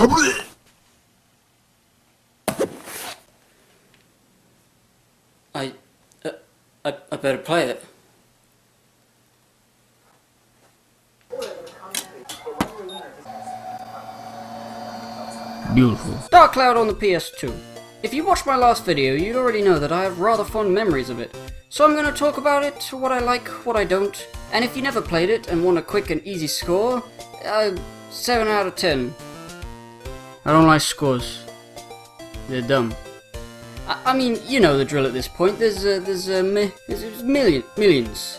I better play it. Beautiful. Dark Cloud on the PS2. If you watched my last video, you'd already know that I have rather fond memories of it. So I'm going to talk about it, what I like, what I don't. And if you never played it and want a quick and easy score, 7 out of 10. I don't like scores. They're dumb. I mean, you know the drill at this point. There's millions.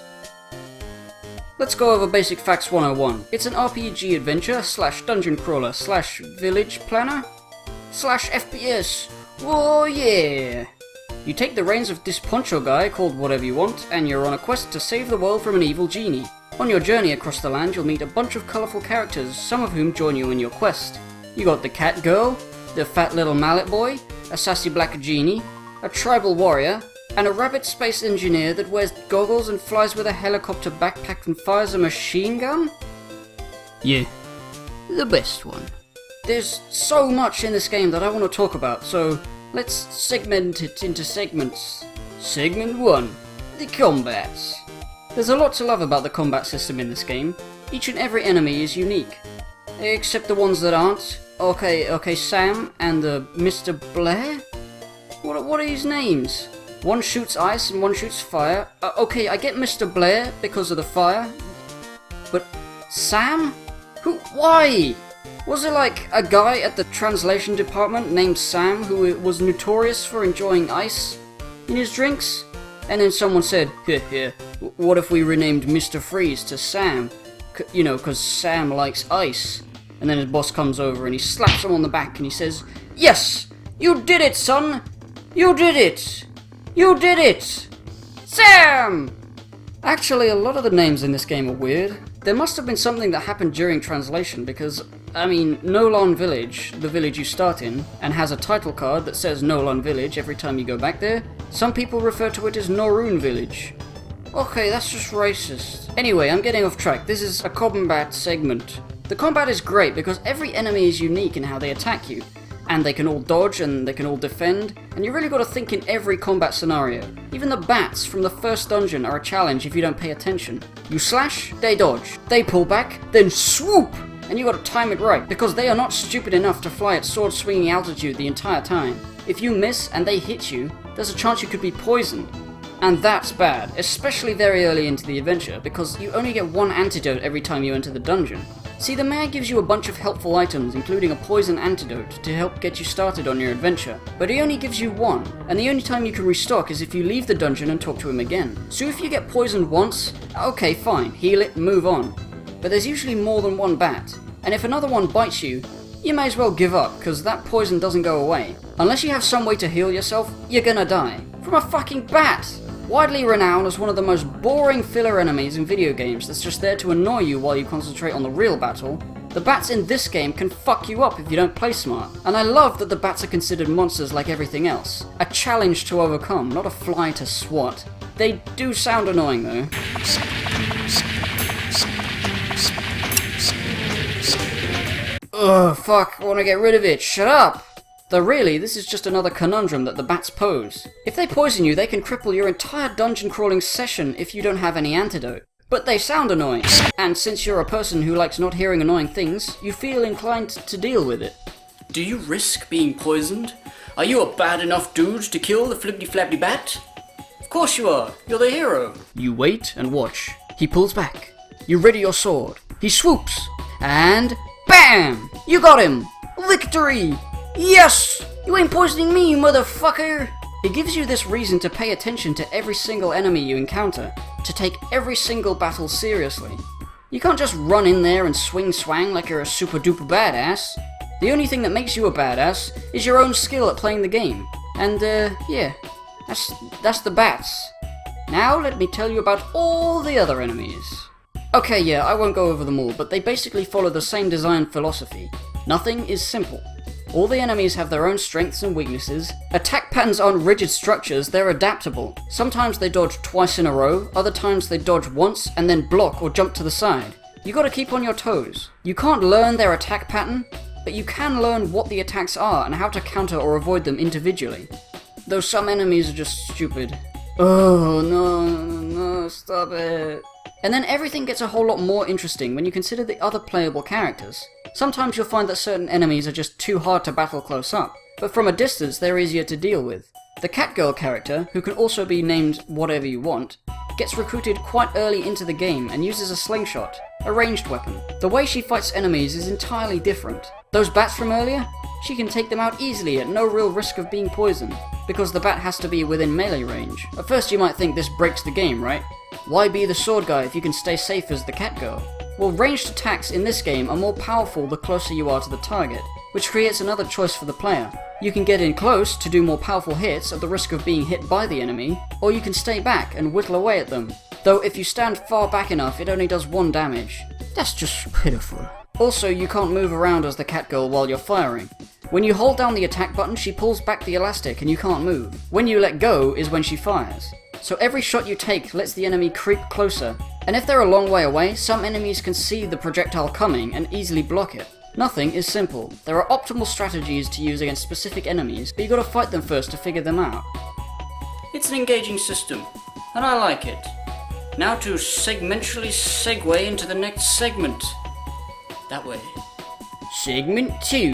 Let's go over Basic Facts 101. It's an RPG adventure / dungeon crawler / village planner / FPS. Whoa yeah! You take the reins of this poncho guy called whatever you want, and you're on a quest to save the world from an evil genie. On your journey across the land, you'll meet a bunch of colourful characters, some of whom join you in your quest. You got the cat girl, the fat little mallet boy, a sassy black genie, a tribal warrior, and a rabbit space engineer that wears goggles and flies with a helicopter backpack and fires a machine gun? Yeah, the best one. There's so much in this game that I want to talk about, so let's segment it into segments. Segment 1. The combats. There's a lot to love about the combat system in this game. Each and every enemy is unique. Except the ones that aren't. Okay, Sam and Mr. Blair? What are his names? One shoots ice and one shoots fire. Okay, I get Mr. Blair because of the fire. But Sam? Why? Was it like a guy at the translation department named Sam who was notorious for enjoying ice in his drinks? And then someone said, here, what if we renamed Mr. Freeze to Sam? You know, because Sam likes ice. And then his boss comes over and he slaps him on the back and he says, "Yes! You did it, son! You did it! You did it! Sam!" Actually, a lot of the names in this game are weird. There must have been something that happened during translation because, I mean, Nolan Village, the village you start in, and has a title card that says Nolan Village every time you go back there, some people refer to it as Norun Village. Okay, that's just racist. Anyway, I'm getting off track. This is a combat segment. The combat is great because every enemy is unique in how they attack you. And they can all dodge and they can all defend, and you really gotta think in every combat scenario. Even the bats from the first dungeon are a challenge if you don't pay attention. You slash, they dodge. They pull back, then swoop! And you gotta time it right, because they are not stupid enough to fly at sword swinging altitude the entire time. If you miss and they hit you, there's a chance you could be poisoned. And that's bad, especially very early into the adventure, because you only get one antidote every time you enter the dungeon. See, the mayor gives you a bunch of helpful items, including a poison antidote, to help get you started on your adventure. But he only gives you one, and the only time you can restock is if you leave the dungeon and talk to him again. So if you get poisoned once, okay fine, heal it and move on. But there's usually more than one bat, and if another one bites you, you may as well give up, because that poison doesn't go away. Unless you have some way to heal yourself, you're gonna die. From a fucking bat! Widely renowned as one of the most boring filler enemies in video games that's just there to annoy you while you concentrate on the real battle, the bats in this game can fuck you up if you don't play smart. And I love that the bats are considered monsters like everything else. A challenge to overcome, not a fly to swat. They do sound annoying though. Ugh, fuck, I wanna get rid of it, shut up! Though really, this is just another conundrum that the bats pose. If they poison you, they can cripple your entire dungeon crawling session if you don't have any antidote. But they sound annoying, and since you're a person who likes not hearing annoying things, you feel inclined to deal with it. Do you risk being poisoned? Are you a bad enough dude to kill the flippity-flappity bat? Of course you are, you're the hero. You wait and watch. He pulls back. You ready your sword. He swoops, and BAM! You got him! Victory! Yes! You ain't poisoning me, you motherfucker! It gives you this reason to pay attention to every single enemy you encounter, to take every single battle seriously. You can't just run in there and swing swang like you're a super duper badass. The only thing that makes you a badass is your own skill at playing the game. And yeah, that's the bats. Now let me tell you about all the other enemies. Okay, yeah, I won't go over them all, but they basically follow the same design philosophy. Nothing is simple. All the enemies have their own strengths and weaknesses. Attack patterns aren't rigid structures, they're adaptable. Sometimes they dodge twice in a row, other times they dodge once and then block or jump to the side. You gotta keep on your toes. You can't learn their attack pattern, but you can learn what the attacks are and how to counter or avoid them individually. Though some enemies are just stupid. Oh no, stop it. And then everything gets a whole lot more interesting when you consider the other playable characters. Sometimes you'll find that certain enemies are just too hard to battle close up, but from a distance they're easier to deal with. The Catgirl character, who can also be named whatever you want, gets recruited quite early into the game and uses a slingshot, a ranged weapon. The way she fights enemies is entirely different. Those bats from earlier? She can take them out easily at no real risk of being poisoned, because the bat has to be within melee range. At first you might think this breaks the game, right? Why be the sword guy if you can stay safe as the Catgirl? Well, ranged attacks in this game are more powerful the closer you are to the target, which creates another choice for the player. You can get in close to do more powerful hits at the risk of being hit by the enemy, or you can stay back and whittle away at them. Though if you stand far back enough, it only does 1 damage. That's just pitiful. Also, you can't move around as the Catgirl while you're firing. When you hold down the attack button, she pulls back the elastic and you can't move. When you let go is when she fires. So every shot you take lets the enemy creep closer, and if they're a long way away, some enemies can see the projectile coming and easily block it. Nothing is simple. There are optimal strategies to use against specific enemies, but you gotta fight them first to figure them out. It's an engaging system, and I like it. Now to segmentally segue into the next segment. That way. Segment 2.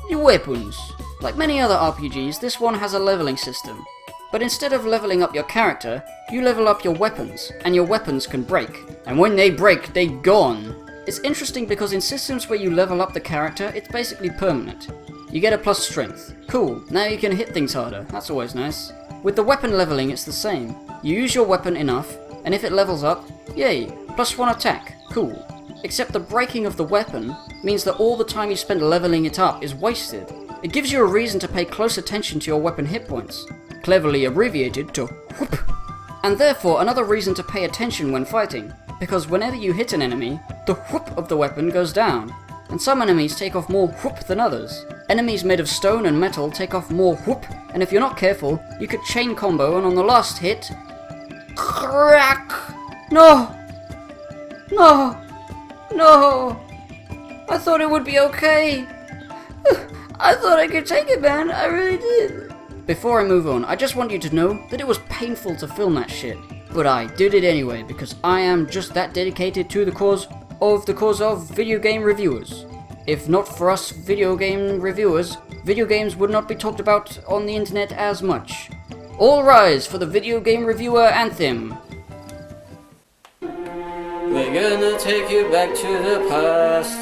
The weapons. Like many other RPGs, this one has a leveling system. But instead of leveling up your character, you level up your weapons, and your weapons can break. And when they break, they gone. It's interesting because in systems where you level up the character, it's basically permanent. You get a plus strength. Cool, now you can hit things harder, that's always nice. With the weapon leveling, it's the same. You use your weapon enough, and if it levels up, yay, plus 1 attack, cool. Except the breaking of the weapon means that all the time you spend leveling it up is wasted. It gives you a reason to pay close attention to your weapon hit points, cleverly abbreviated to whoop, and therefore another reason to pay attention when fighting, because whenever you hit an enemy, the whoop of the weapon goes down, and some enemies take off more whoop than others. Enemies made of stone and metal take off more whoop, and if you're not careful, you could chain combo and on the last hit, crack! No! No! No! I thought it would be okay! I thought I could take it, man, I really did! Before I move on, I just want you to know that it was painful to film that shit. But I did it anyway, because I am just that dedicated to the cause of video game reviewers. If not for us video game reviewers, video games would not be talked about on the internet as much. All rise for the video game reviewer anthem. We're gonna take you back to the past,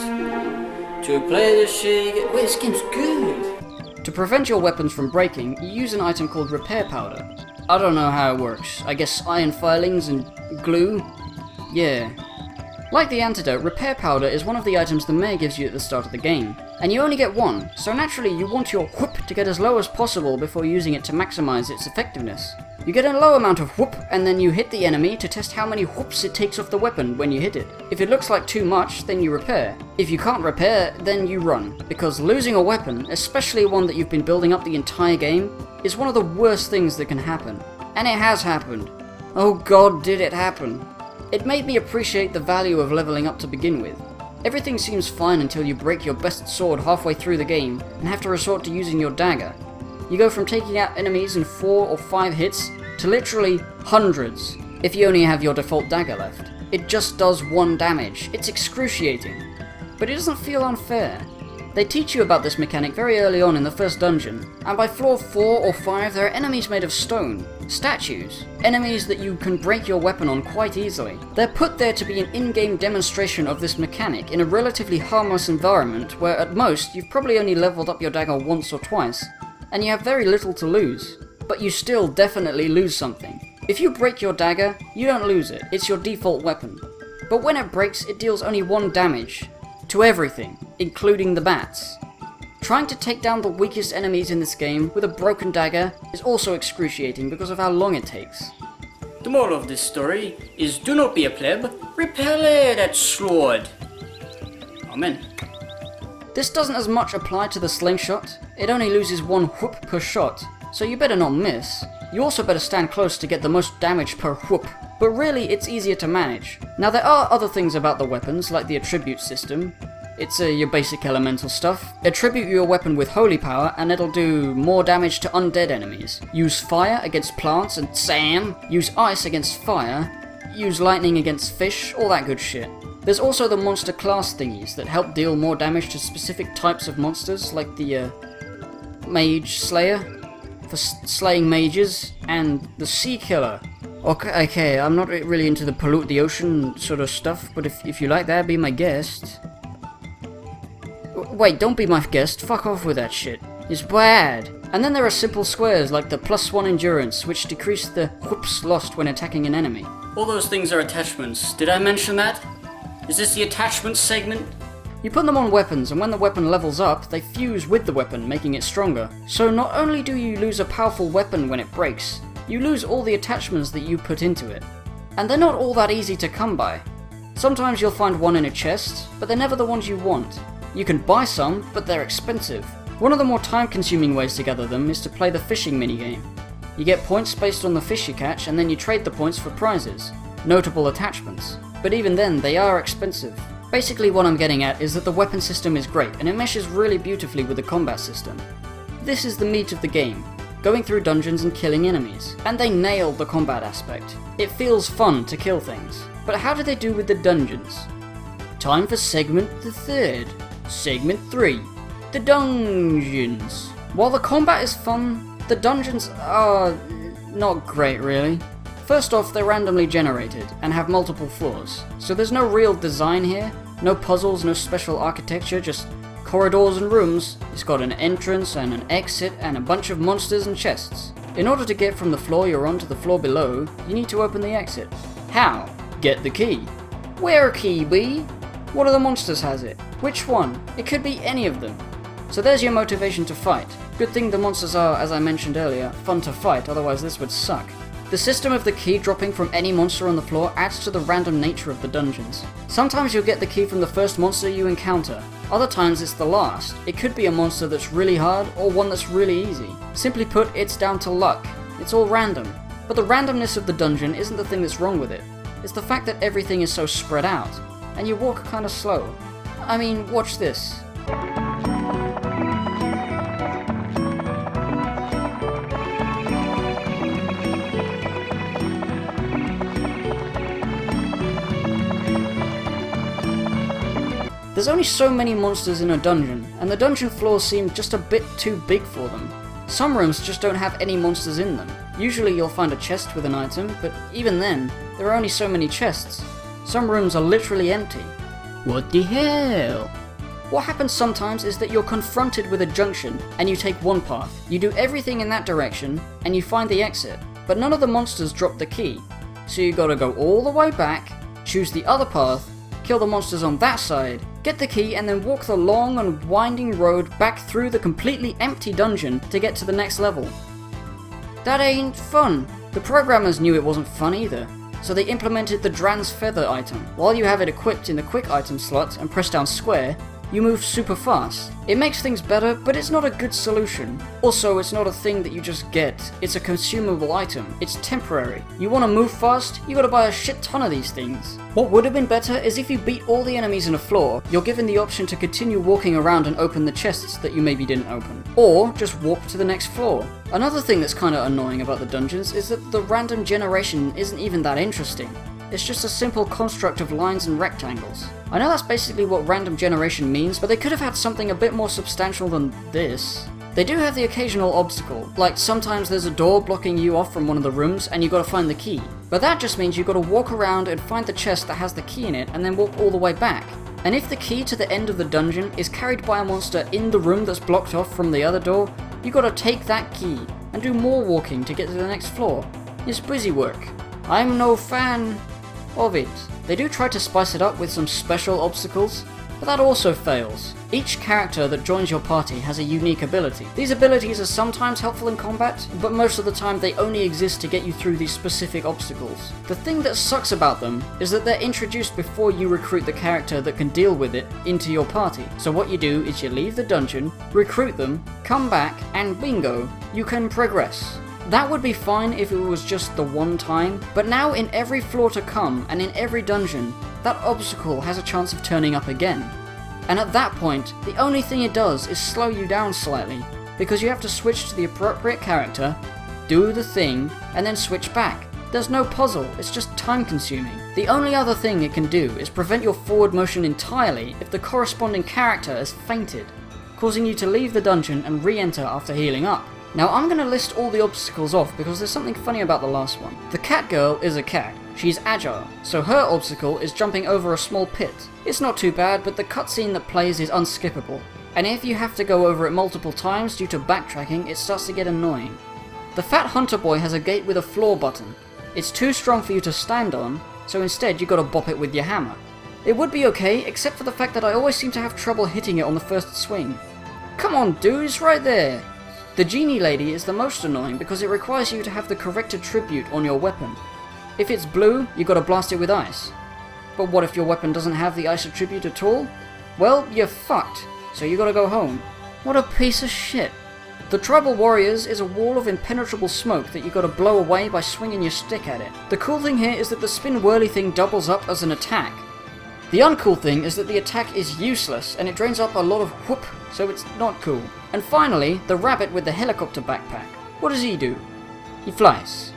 to play the shit. Wait, this game's good! To prevent your weapons from breaking, you use an item called Repair Powder. I don't know how it works. I guess iron filings and glue? Yeah. Like the antidote, Repair Powder is one of the items the mayor gives you at the start of the game, and you only get 1, so naturally you want your whoop to get as low as possible before using it to maximize its effectiveness. You get a low amount of whoop, and then you hit the enemy to test how many whoops it takes off the weapon when you hit it. If it looks like too much, then you repair. If you can't repair, then you run, because losing a weapon, especially one that you've been building up the entire game, is one of the worst things that can happen. And it has happened. Oh god, did it happen. It made me appreciate the value of leveling up to begin with. Everything seems fine until you break your best sword halfway through the game and have to resort to using your dagger. You go from taking out enemies in 4 or 5 hits to literally hundreds if you only have your default dagger left. It just does 1 damage. It's excruciating. But it doesn't feel unfair. They teach you about this mechanic very early on in the first dungeon, and by floor 4 or 5 there are enemies made of stone, statues, enemies that you can break your weapon on quite easily. They're put there to be an in-game demonstration of this mechanic in a relatively harmless environment where at most you've probably only leveled up your dagger once or twice, and you have very little to lose. But you still definitely lose something. If you break your dagger, you don't lose it, it's your default weapon. But when it breaks, it deals only 1 damage. To everything, including the bats. Trying to take down the weakest enemies in this game with a broken dagger is also excruciating because of how long it takes. The moral of this story is do not be a pleb, repair that sword. Amen. This doesn't as much apply to the slingshot, it only loses 1 whoop per shot, so you better not miss. You also better stand close to get the most damage per whoop, but really it's easier to manage. Now there are other things about the weapons, like the attribute system. It's your basic elemental stuff. Attribute your weapon with holy power and it'll do more damage to undead enemies. Use fire against plants and Sam. Use ice against fire. Use lightning against fish, all that good shit. There's also the monster class thingies that help deal more damage to specific types of monsters, like the Mage Slayer for slaying mages, and the Sea Killer. Okay, I'm not really into the pollute the ocean sort of stuff, but if you like that, be my guest. Wait, don't be my guest, fuck off with that shit. It's bad. And then there are simple squares like the +1 endurance, which decrease the whoops lost when attacking an enemy. All those things are attachments. Did I mention that? Is this the attachment segment? You put them on weapons, and when the weapon levels up, they fuse with the weapon, making it stronger. So not only do you lose a powerful weapon when it breaks, you lose all the attachments that you put into it. And they're not all that easy to come by. Sometimes you'll find one in a chest, but they're never the ones you want. You can buy some, but they're expensive. One of the more time-consuming ways to gather them is to play the fishing minigame. You get points based on the fish you catch, and then you trade the points for prizes, notable attachments. But even then, they are expensive. Basically what I'm getting at is that the weapon system is great, and it meshes really beautifully with the combat system. This is the meat of the game, going through dungeons and killing enemies. And they nailed the combat aspect. It feels fun to kill things. But how do they do with the dungeons? Time for segment the third. Segment 3. The dungeons. While the combat is fun, the dungeons are not great really. First off, they're randomly generated and have multiple floors, so there's no real design here, no puzzles, no special architecture, just corridors and rooms. It's got an entrance and an exit and a bunch of monsters and chests. In order to get from the floor you're on to the floor below, you need to open the exit. How? Get the key. Where key be? What of the monsters has it? Which one? It could be any of them. So there's your motivation to fight. Good thing the monsters are, as I mentioned earlier, fun to fight, otherwise this would suck. The system of the key dropping from any monster on the floor adds to the random nature of the dungeons. Sometimes you'll get the key from the first monster you encounter. Other times it's the last. It could be a monster that's really hard or one that's really easy. Simply put, it's down to luck. It's all random. But the randomness of the dungeon isn't the thing that's wrong with it. It's the fact that everything is so spread out, and you walk kinda slow. I mean, watch this. There's only so many monsters in a dungeon, and the dungeon floors seem just a bit too big for them. Some rooms just don't have any monsters in them. Usually you'll find a chest with an item, but even then, there are only so many chests. Some rooms are literally empty. What the hell? What happens sometimes is that you're confronted with a junction, and you take one path. You do everything in that direction, and you find the exit, but none of the monsters drop the key. So you gotta go all the way back, choose the other path, kill the monsters on that side, get the key, and then walk the long and winding road back through the completely empty dungeon to get to the next level. That ain't fun. The programmers knew it wasn't fun either, so they implemented the Dran's Feather item. While you have it equipped in the quick item slot and press down square, you move super fast. It makes things better, but it's not a good solution. Also, it's not a thing that you just get. It's a consumable item. It's temporary. You want to move fast? You gotta buy a shit ton of these things. What would have been better is if you beat all the enemies in a floor, you're given the option to continue walking around and open the chests that you maybe didn't open. Or just walk to the next floor. Another thing that's kinda annoying about the dungeons is that the random generation isn't even that interesting. It's just a simple construct of lines and rectangles. I know that's basically what random generation means, but they could have had something a bit more substantial than this. They do have the occasional obstacle, like sometimes there's a door blocking you off from one of the rooms and you gotta find the key. But that just means you gotta walk around and find the chest that has the key in it and then walk all the way back. And if the key to the end of the dungeon is carried by a monster in the room that's blocked off from the other door, you gotta take that key and do more walking to get to the next floor. It's busy work. I'm no fan of it. They do try to spice it up with some special obstacles, but that also fails. Each character that joins your party has a unique ability. These abilities are sometimes helpful in combat, but most of the time they only exist to get you through these specific obstacles. The thing that sucks about them is that they're introduced before you recruit the character that can deal with it into your party. So what you do is you leave the dungeon, recruit them, come back, and bingo, you can progress. That would be fine if it was just the one time, but now in every floor to come and in every dungeon, that obstacle has a chance of turning up again. And at that point, the only thing it does is slow you down slightly, because you have to switch to the appropriate character, do the thing, and then switch back. There's no puzzle, it's just time consuming. The only other thing it can do is prevent your forward motion entirely if the corresponding character has fainted, causing you to leave the dungeon and re-enter after healing up. Now I'm going to list all the obstacles off because there's something funny about the last one. The cat girl is a cat. She's agile, so her obstacle is jumping over a small pit. It's not too bad, but the cutscene that plays is unskippable, and if you have to go over it multiple times due to backtracking, it starts to get annoying. The fat hunter boy has a gate with a floor button. It's too strong for you to stand on, so instead you gotta bop it with your hammer. It would be okay, except for the fact that I always seem to have trouble hitting it on the first swing. Come on dude, it's right there! The genie lady is the most annoying because it requires you to have the correct attribute on your weapon. If it's blue, you gotta blast it with ice. But what if your weapon doesn't have the ice attribute at all? Well, you're fucked, so you gotta go home. What a piece of shit. The Tribal Warriors is a wall of impenetrable smoke that you gotta blow away by swinging your stick at it. The cool thing here is that the spin whirly thing doubles up as an attack. The uncool thing is that the attack is useless and it drains up a lot of whoop, so it's not cool. And finally, the rabbit with the helicopter backpack. What does he do? He flies.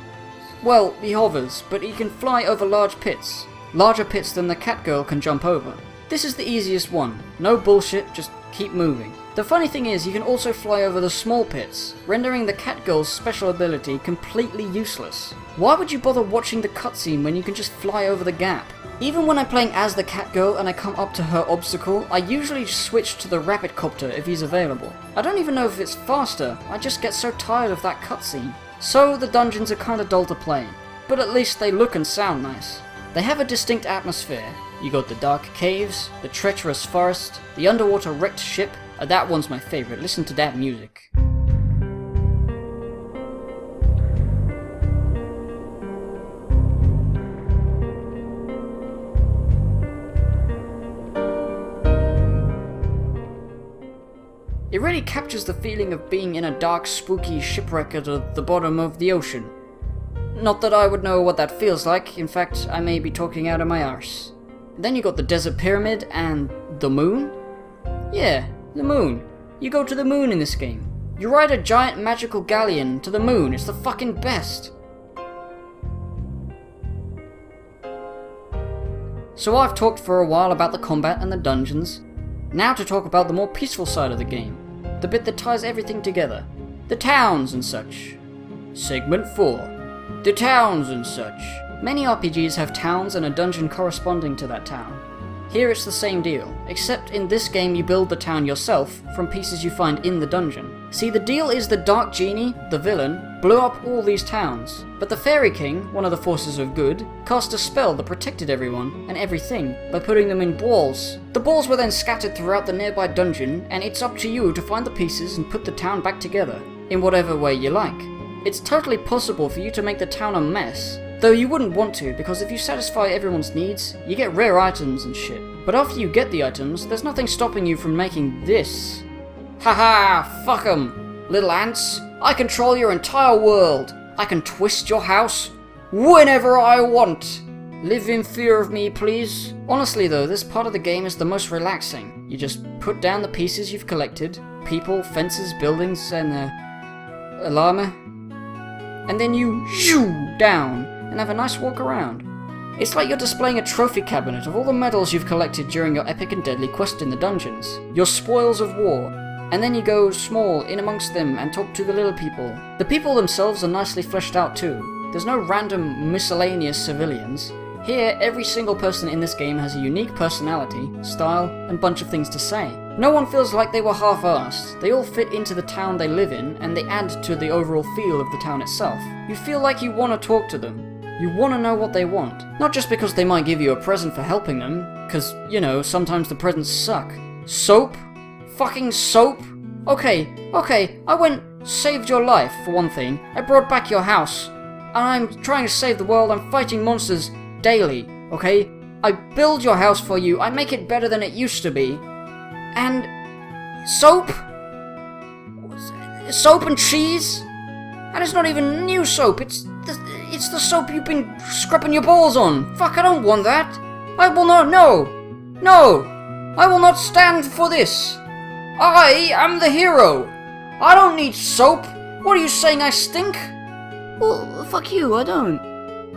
Well, he hovers, but he can fly over large pits. Larger pits than the cat girl can jump over. This is the easiest one. No bullshit, just keep moving. The funny thing is, you can also fly over the small pits, rendering the cat girl's special ability completely useless. Why would you bother watching the cutscene when you can just fly over the gap? Even when I'm playing as the cat girl and I come up to her obstacle, I usually switch to the rabbit copter if he's available. I don't even know if it's faster, I just get so tired of that cutscene. So the dungeons are kinda dull to play, but at least they look and sound nice. They have a distinct atmosphere. You got the dark caves, the treacherous forest, the underwater wrecked ship. That one's my favorite, listen to that music. It really captures the feeling of being in a dark, spooky shipwreck at the bottom of the ocean. Not that I would know what that feels like, in fact, I may be talking out of my arse. Then you got the desert pyramid and the moon? Yeah, the moon. You go to the moon in this game. You ride a giant magical galleon to the moon, it's the fucking best. So I've talked for a while about the combat and the dungeons. Now to talk about the more peaceful side of the game. The bit that ties everything together. The towns and such. Segment 4. The towns and such. Many RPGs have towns and a dungeon corresponding to that town. Here it's the same deal, except in this game you build the town yourself from pieces you find in the dungeon. See, the deal is the Dark Genie, the villain, blew up all these towns, but the Fairy King, one of the forces of good, cast a spell that protected everyone and everything by putting them in balls. The balls were then scattered throughout the nearby dungeon, and it's up to you to find the pieces and put the town back together, in whatever way you like. It's totally possible for you to make the town a mess, though you wouldn't want to, because if you satisfy everyone's needs, you get rare items and shit. But after you get the items, there's nothing stopping you from making this. Haha, fuck 'em, little ants. I control your entire world. I can twist your house whenever I want. Live in fear of me, please. Honestly though, this part of the game is the most relaxing. You just put down the pieces you've collected, people, fences, buildings, and alarm, and then you shoo down and have a nice walk around. It's like you're displaying a trophy cabinet of all the medals you've collected during your epic and deadly quest in the dungeons, your spoils of war, and then you go small in amongst them and talk to the little people. The people themselves are nicely fleshed out too. There's no random miscellaneous civilians. Here, every single person in this game has a unique personality, style, and bunch of things to say. No one feels like they were half-assed. They all fit into the town they live in, and they add to the overall feel of the town itself. You feel like you want to talk to them. You want to know what they want. Not just because they might give you a present for helping them, because, you know, sometimes the presents suck. Soap? Fucking soap? Okay, I went, saved your life, for one thing. I brought back your house. And I'm trying to save the world, I'm fighting monsters daily, okay? I build your house for you, I make it better than it used to be. And soap? Soap and cheese? And it's not even new soap, it's the soap you've been scrubbing your balls on. Fuck, I don't want that. I will not, no! I will not stand for this! I am the hero! I don't need soap! What are you saying, I stink? Well, fuck you, I don't.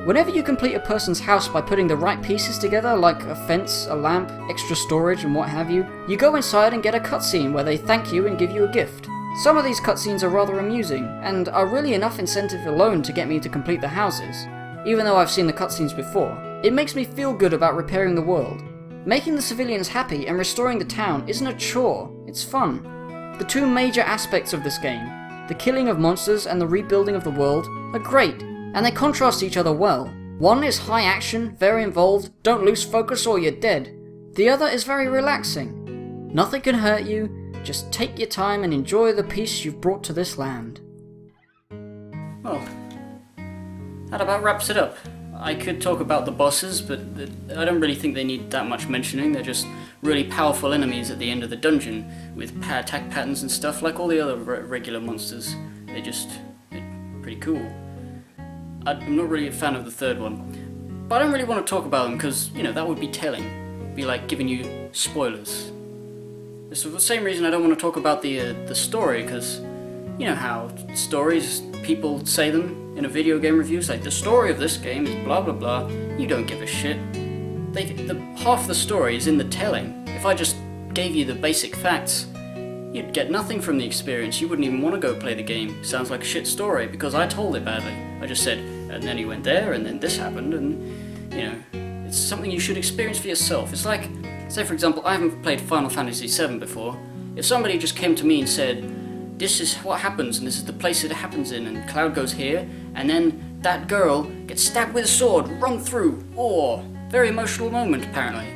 Whenever you complete a person's house by putting the right pieces together, like a fence, a lamp, extra storage and what have you, you go inside and get a cutscene where they thank you and give you a gift. Some of these cutscenes are rather amusing, and are really enough incentive alone to get me to complete the houses. Even though I've seen the cutscenes before, it makes me feel good about repairing the world. Making the civilians happy and restoring the town isn't a chore, it's fun. The two major aspects of this game, the killing of monsters and the rebuilding of the world, are great, and they contrast each other well. One is high action, very involved, don't lose focus or you're dead. The other is very relaxing. Nothing can hurt you, just take your time and enjoy the peace you've brought to this land. Well, that about wraps it up. I could talk about the bosses, but I don't really think they need that much mentioning. They're just really powerful enemies at the end of the dungeon, with attack patterns and stuff like all the other regular monsters. They're pretty cool. I'm not really a fan of the third one, but I don't really want to talk about them because, you know, that would be telling. It'd be like giving you spoilers. It's for the same reason I don't want to talk about the story, because you know how stories, people say them in a video game reviews, like the story of this game is blah blah blah. You don't give a shit. Half the story is in the telling. If I just gave you the basic facts, you'd get nothing from the experience. You wouldn't even want to go play the game. It sounds like a shit story because I told it badly. I just said, and then he went there, and then this happened, and you know, it's something you should experience for yourself. It's like, say for example, I haven't played Final Fantasy VII before. If somebody just came to me and said, this is what happens, and this is the place it happens in, and Cloud goes here, and then that girl gets stabbed with a sword, run through, very emotional moment apparently.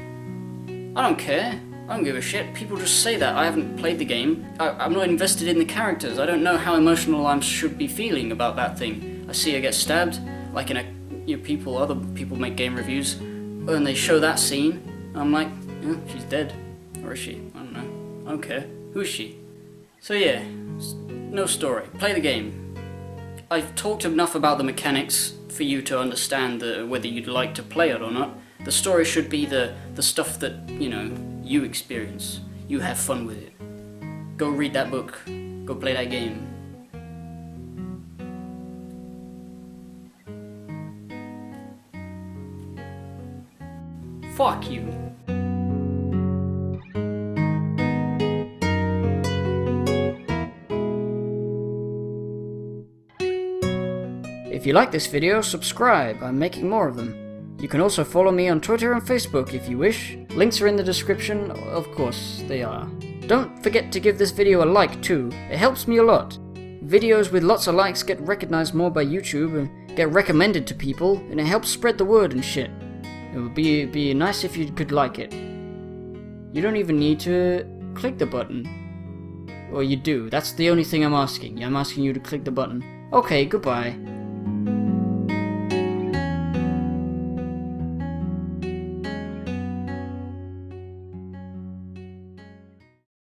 I don't care. I don't give a shit. People just say that. I haven't played the game. I'm not invested in the characters. I don't know how emotional I should be feeling about that thing. I see her get stabbed, like in other people make game reviews, and they show that scene. I'm like, yeah, she's dead. Or is she? I don't know. I don't care. Who is she? So yeah, no story. Play the game. I've talked enough about the mechanics for you to understand whether you'd like to play it or not. The story should be the stuff that, you know, you experience. You have fun with it. Go read that book. Go play that game. Fuck you. If you like this video, subscribe. I'm making more of them. You can also follow me on Twitter and Facebook if you wish. Links are in the description, of course they are. Don't forget to give this video a like too, it helps me a lot. Videos with lots of likes get recognized more by YouTube and get recommended to people, and it helps spread the word and shit. It would be nice if you could like it. You don't even need to click the button. Or you do, that's the only thing I'm asking. I'm asking you to click the button. Okay, goodbye.